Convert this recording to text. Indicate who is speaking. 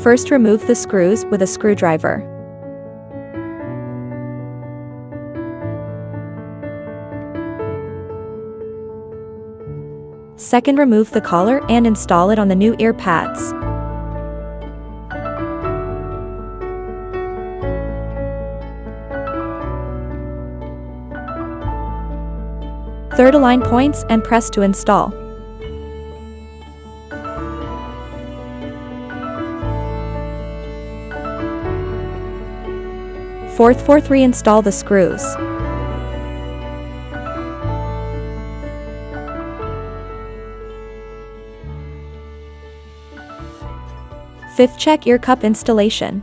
Speaker 1: First, remove the screws with a screwdriver. Second, remove the collar and install it on the new ear pads. Third, align points and press to install. Fourth, reinstall the screws. Fifth, check ear cup installation.